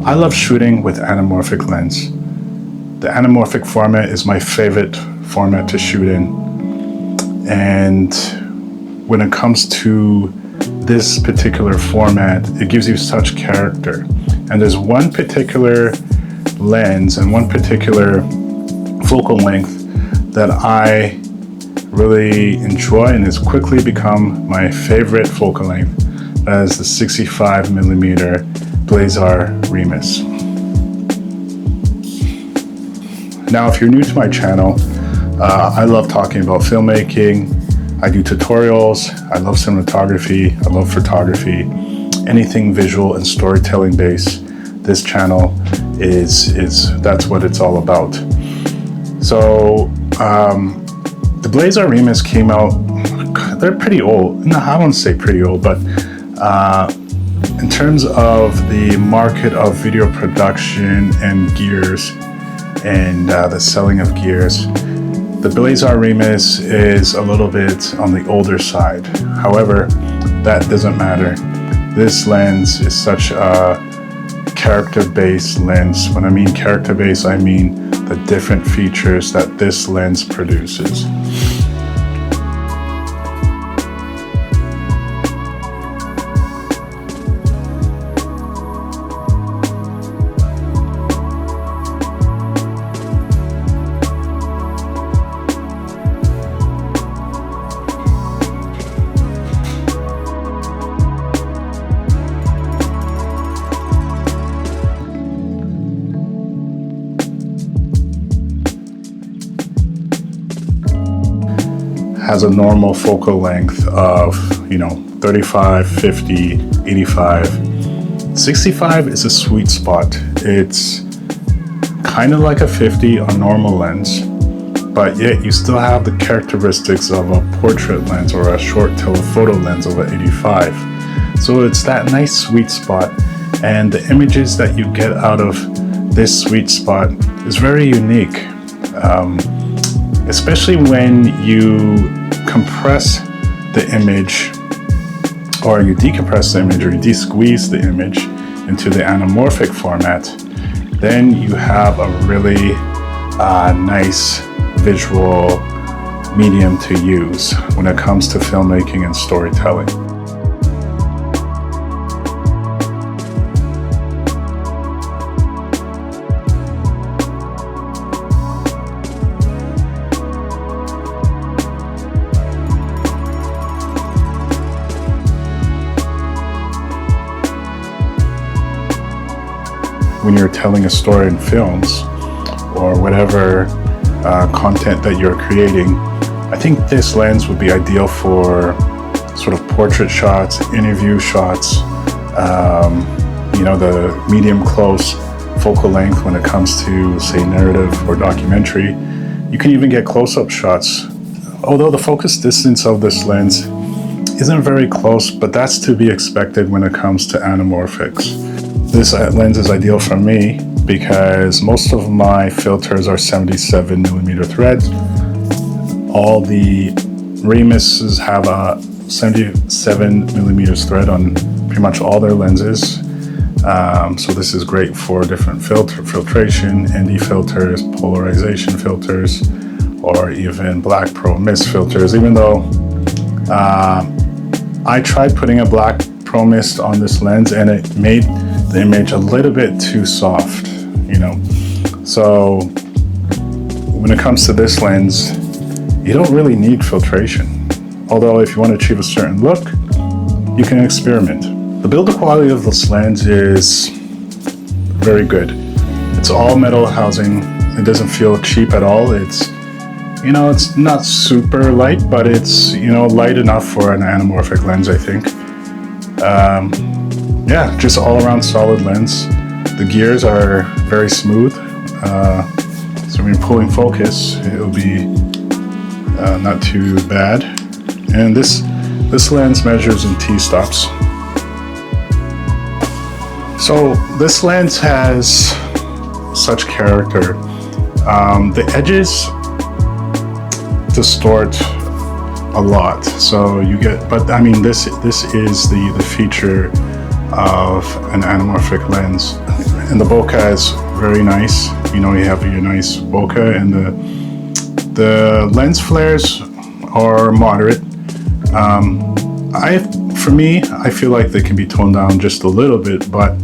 I love shooting with anamorphic lens. The anamorphic format is my favorite format to shoot in. And when it comes to this particular format, it gives you such character. And there's one particular lens and one particular focal length that I really enjoy and has quickly become my favorite focal length. That is the 65mm Blazar Remus. Now, if you're new to my channel, I love talking about filmmaking. I do tutorials. I love cinematography. I love photography. Anything visual and storytelling based. This channel that's what it's all about. So the Blazar Remus came out. They're pretty old. No, I won't say pretty old, but in terms of the market of video production and gears and the selling of gears, the Blazar Remus is a little bit on the older side. However, that doesn't matter. This lens is such a character-based lens. When I mean character-based, I mean the different features that this lens produces. Has a normal focal length of 35, 50, 85. 65 is a sweet spot. It's kind of like a 50 on normal lens, but yet you still have the characteristics of a portrait lens or a short telephoto lens of an 85. So it's that nice sweet spot, and the images that you get out of this sweet spot is very unique. Especially when you compress the image, or you decompress the image, or you de-squeeze the image into the anamorphic format, then you have a really nice visual medium to use when it comes to filmmaking and storytelling. When you're telling a story in films or whatever content that you're creating, I think this lens would be ideal for sort of portrait shots, interview shots, the medium close focal length when it comes to, say, narrative or documentary. You can even get close-up shots, although the focus distance of this lens isn't very close, but that's to be expected when it comes to anamorphics. This lens is ideal for me because most of my filters are 77mm threads. All the Remuses have a 77mm thread on pretty much all their lenses. So this is great for different filtration, ND filters, polarization filters, or even black pro mist filters, even though I tried putting a black pro mist on this lens and it made the image a little bit too soft, So when it comes to this lens, you don't really need filtration. Although if you want to achieve a certain look, you can experiment. The build quality of this lens is very good. It's all metal housing. It doesn't feel cheap at all. It's not super light, but it's, light enough for an anamorphic lens, I think. Just all around solid lens. The gears are very smooth. So when you're pulling focus, it'll be not too bad. And this lens measures in t-stops. So this lens has such character. The edges distort a lot, so you get, but I mean this is the feature of an anamorphic lens. and the bokeh is very nice. You know, you have your nice bokeh, and the lens flares are moderate. For me, I feel like they can be toned down just a little bit, but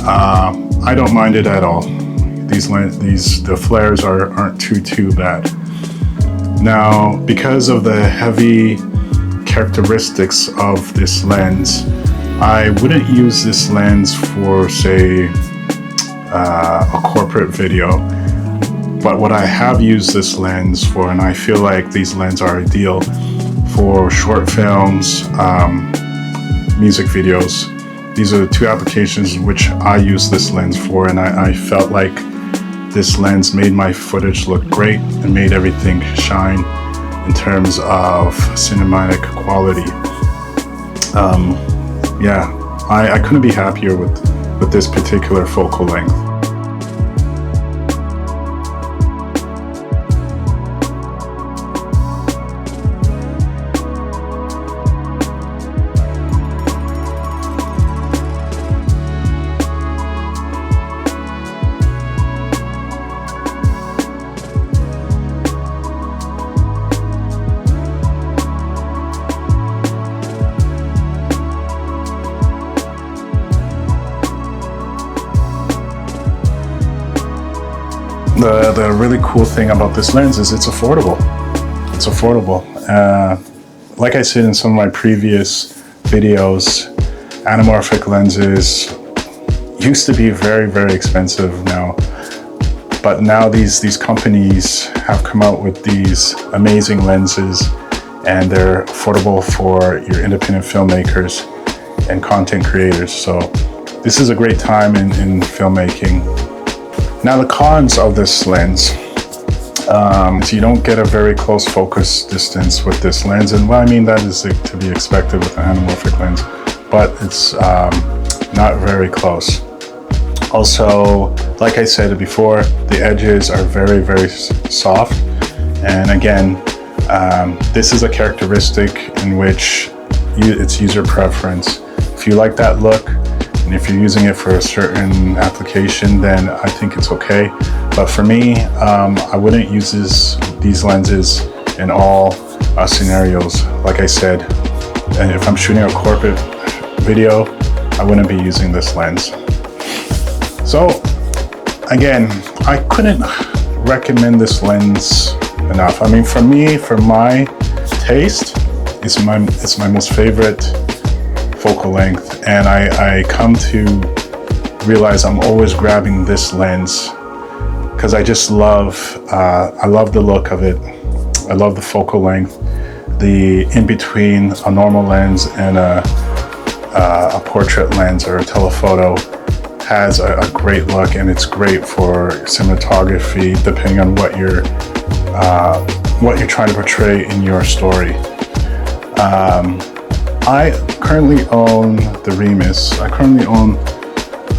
I don't mind it at all. The flares aren't too bad. Now, because of the heavy characteristics of this lens, I wouldn't use this lens for, say, a corporate video. But what I have used this lens for, and I feel like these lenses are ideal for short films, music videos. These are the two applications in which I use this lens for, and I felt like this lens made my footage look great and made everything shine in terms of cinematic quality. Yeah, I couldn't be happier with this particular focal length. The really cool thing about this lens is it's affordable. It's affordable. Like I said in some of my previous videos, anamorphic lenses used to be very expensive now. But now these companies have come out with these amazing lenses, and they're affordable for your independent filmmakers and content creators. So this is a great time in filmmaking. Now, the cons of this lens, is you don't get a very close focus distance with this lens, and what I mean that is to be expected with an anamorphic lens, but it's not very close. Also, like I said before, the edges are very soft, and again, this is a characteristic in which it's user preference. If you like that look, and if you're using it for a certain application, then I think it's okay. But for me, I wouldn't use these lenses in all scenarios. Like I said, and if I'm shooting a corporate video, I wouldn't be using this lens. So again, I couldn't recommend this lens enough. I mean, for me, for my taste, it's my most favorite focal length, and I come to realize I'm always grabbing this lens because I just love the look of it. I love the focal length, the in between a normal lens and a portrait lens or a telephoto has a great look, and it's great for cinematography depending on what you're trying to portray in your story. I currently own the Remus. I currently own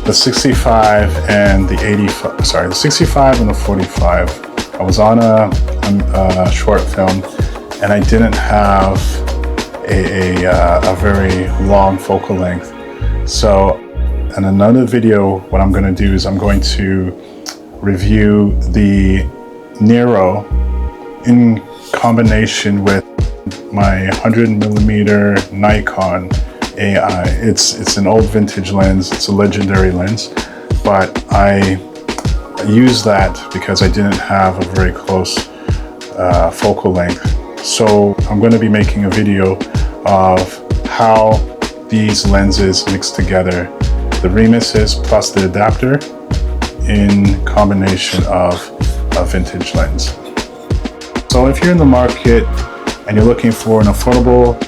the 65 and the 85. Sorry, the 65 and the 45. I was on a short film, and I didn't have a very long focal length. So, in another video, what I'm going to do is I'm going to review the Nero in combination with my 100mm Nikon AI. It's an old vintage lens. It's a legendary lens, but I use that because I didn't have a very close focal length. So I'm going to be making a video of how these lenses mix together, the Remuses plus the adapter in combination of a vintage lens. So if you're in the market and you're looking for an affordable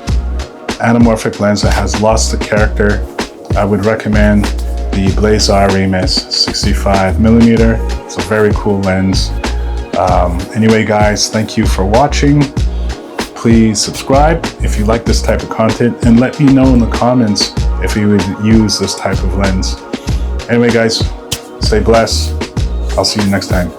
anamorphic lens that has lots of character, I would recommend the Blazar Remus 65mm. It's a very cool lens. Anyway guys, thank you for watching. Please subscribe if you like this type of content, and let me know in the comments if you would use this type of lens. Anyway guys, stay blessed. I'll see you next time.